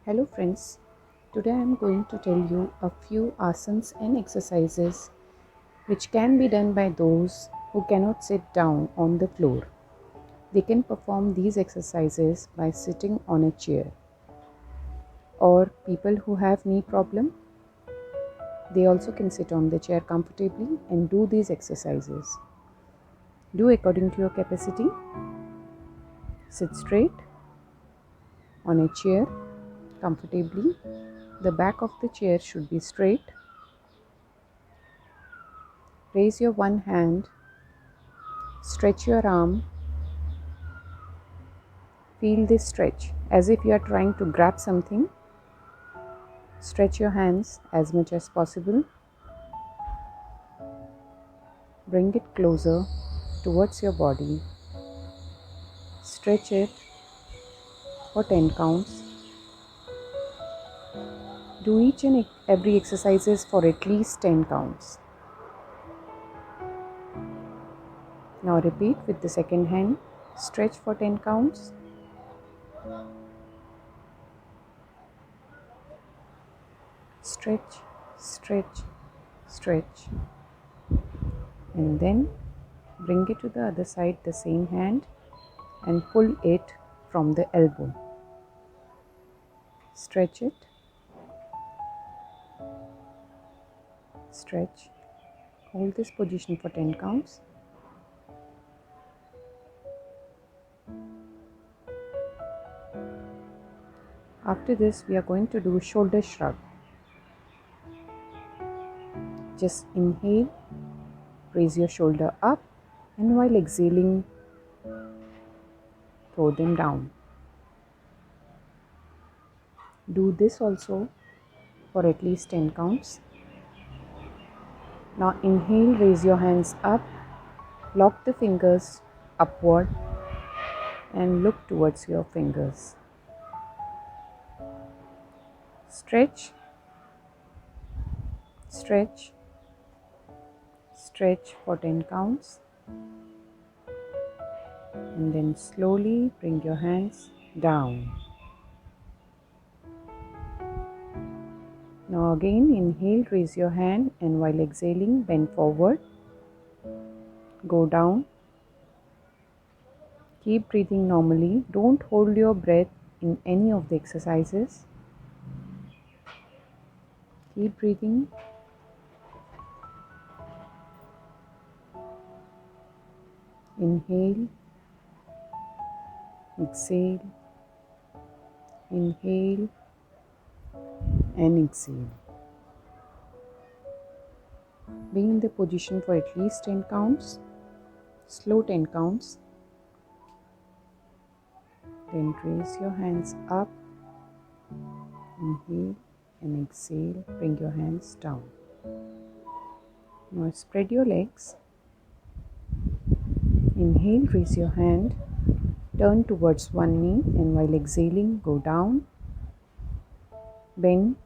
Hello friends, today I am going to tell you a few asanas and exercises which can be done by those who cannot sit down on the floor. They can perform these exercises by sitting on a chair. Or people who have knee problem, they also can sit on the chair comfortably and do these exercises. Do according to your capacity. Sit straight on a chair comfortably. The back of the chair should be straight. Raise your one hand, stretch your arm. Feel this stretch as if you are trying to grab something. Stretch your hands as much as possible. Bring it closer towards your body. Stretch it for 10 counts. Do each and every exercises for at least 10 counts. Now repeat with the second hand. Stretch for 10 counts. Stretch, stretch, stretch. And then bring it to the other side, the same hand, and pull it from the elbow. Stretch it. Stretch. Hold this position for 10 counts. After this, we are going to do shoulder shrug. Just inhale, raise your shoulder up, and while exhaling, throw them down. Do this also for at least 10 counts. Now inhale, raise your hands up, lock the fingers upward, and look towards your fingers. Stretch, stretch, stretch for 10 counts. And then slowly bring your hands down. Now again inhale, raise your hand, and while exhaling, bend forward. Go down. Keep breathing normally. Don't hold your breath in any of the exercises. Keep breathing. Inhale. Exhale. Inhale and exhale. Be in the position for at least 10 counts. Slow 10 counts. Then raise your hands up. Inhale and exhale. Bring your hands down. Now spread your legs. Inhale, raise your hand. Turn towards one knee, and while exhaling, go down. Bend.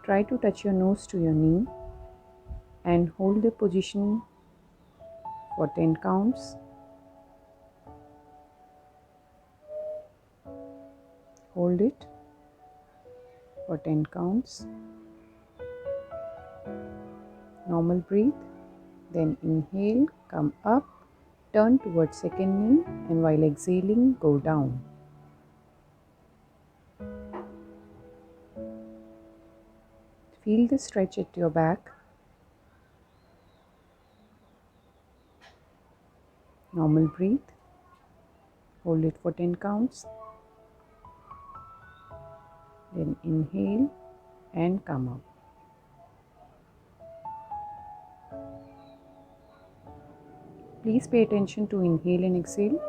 Try to touch your nose to your knee and hold the position for 10 counts. Hold it for 10 counts. Normal breathe. Then inhale, come up, turn towards second knee, and while exhaling, go down. Feel the stretch at your back. Normal breathe. Hold it for 10 counts. Then inhale and come up. Please pay attention to inhale and exhale.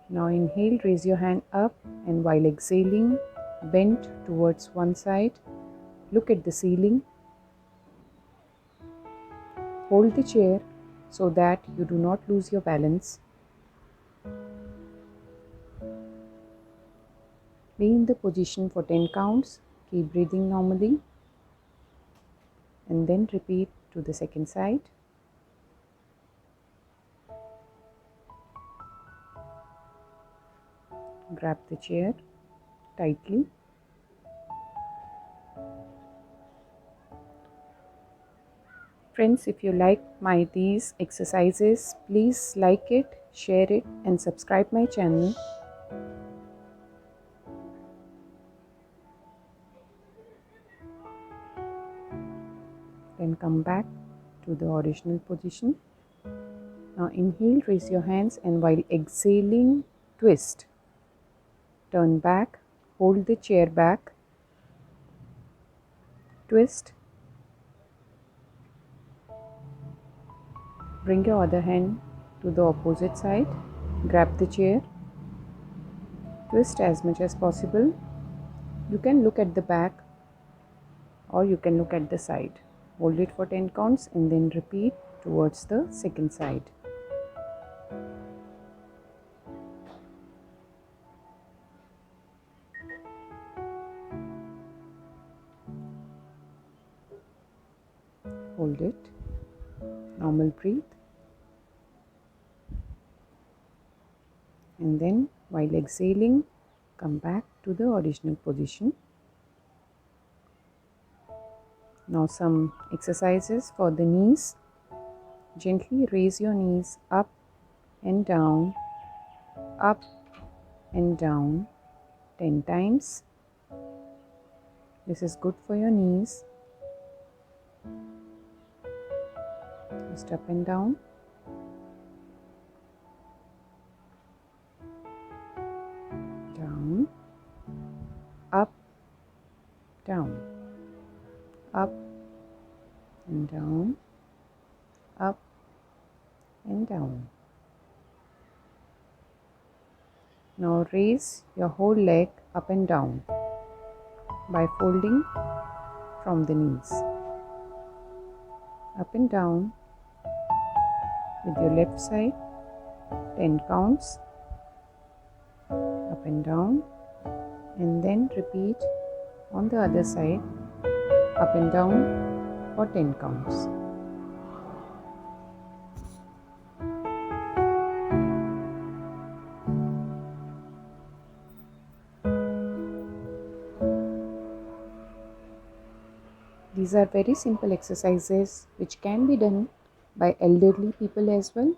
Now inhale, raise your hand up, and while exhaling, bend towards one side. Look at the ceiling. Hold the chair so that you do not lose your balance. Be in the position for 10 counts. Keep breathing normally. And then repeat to the second side. Grab the chair tightly. Friends, if you like these exercises, please like it, share it and subscribe my channel. Then come back to the original position. Now inhale, raise your hands, and while exhaling, twist. Turn back, hold the chair back, twist. Bring your other hand to the opposite side, grab the chair, twist as much as possible. You can look at the back or you can look at the side. Hold it for 10 counts and then repeat towards the second side. Hold it. Normal breathe. And then while exhaling, come back to the original position. Now some exercises for the knees. Gently raise your knees up and down, up and down 10 times. This is good for your knees. Just up and down. Down, up, down, up and down, up and down. Now raise your whole leg up and down by folding from the knees. Up and down with your left side, 10 counts, up and down, and then repeat on the other side, up and down for 10 counts. These are very simple exercises which can be done by elderly people as well.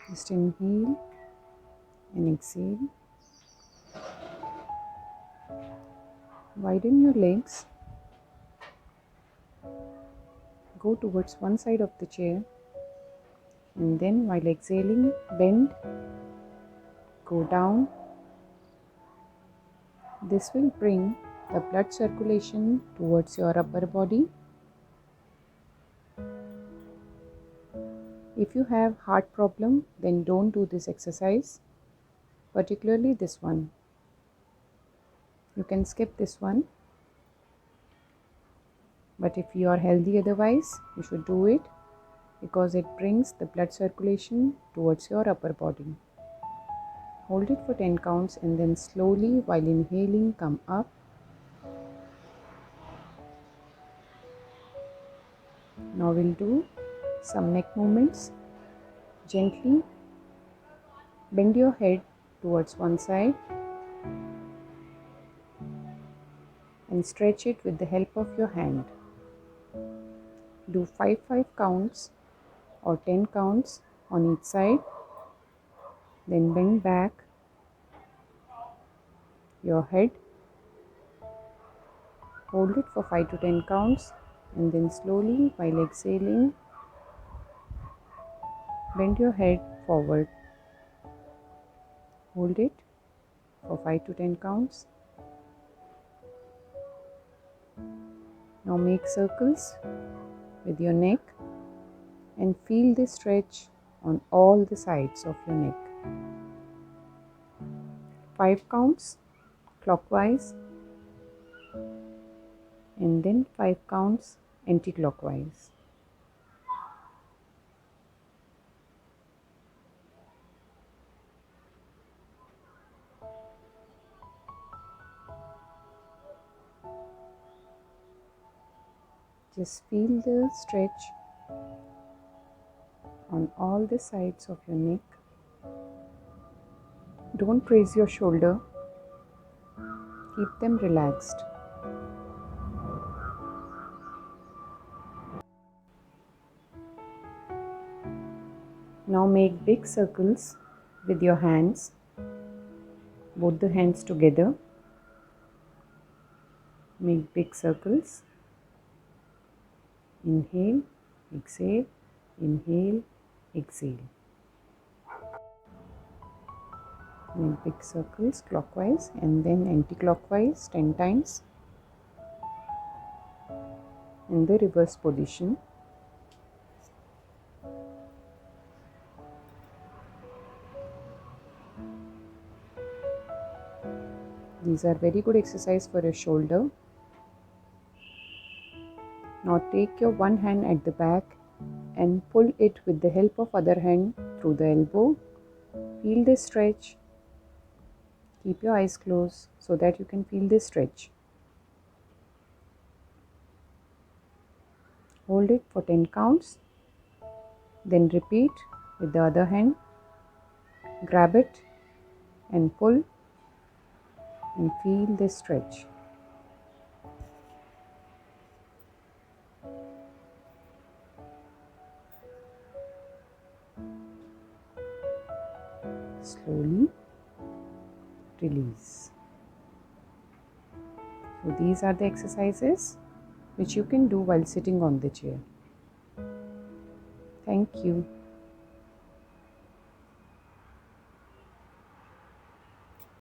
Just inhale and exhale. Widen your legs. Go towards one side of the chair and then while exhaling, bend, go down. This will bring the blood circulation towards your upper body. If you have heart problem, then don't do this exercise, particularly this one. You can skip this one. But if you are healthy otherwise, you should do it because it brings the blood circulation towards your upper body. Hold it for 10 counts and then slowly while inhaling come up. Now we'll do some neck movements. Gently bend your head towards one side and stretch it with the help of your hand. Do 5 counts or 10 counts on each side. Then bend back your head. Hold it for 5 to 10 counts and then slowly while exhaling bend your head forward. Hold it for 5 to 10 counts. Now make circles with your neck and feel the stretch on all the sides of your neck. 5 counts clockwise and then 5 counts anti-clockwise. Just feel the stretch on all the sides of your neck. Don't raise your shoulder. Keep them relaxed. Now make big circles with your hands, both the hands together. Make big circles. Inhale, exhale, inhale, exhale. Make big circles clockwise and then anti-clockwise 10 times in the reverse position. These are very good exercise for your shoulder. Now take your one hand at the back and pull it with the help of other hand through the elbow. Feel the stretch. Keep your eyes closed so that you can feel the stretch. Hold it for 10 counts. Then repeat with the other hand. Grab it and pull and feel the stretch. Slowly release. So these are the exercises which you can do while sitting on the chair. Thank you.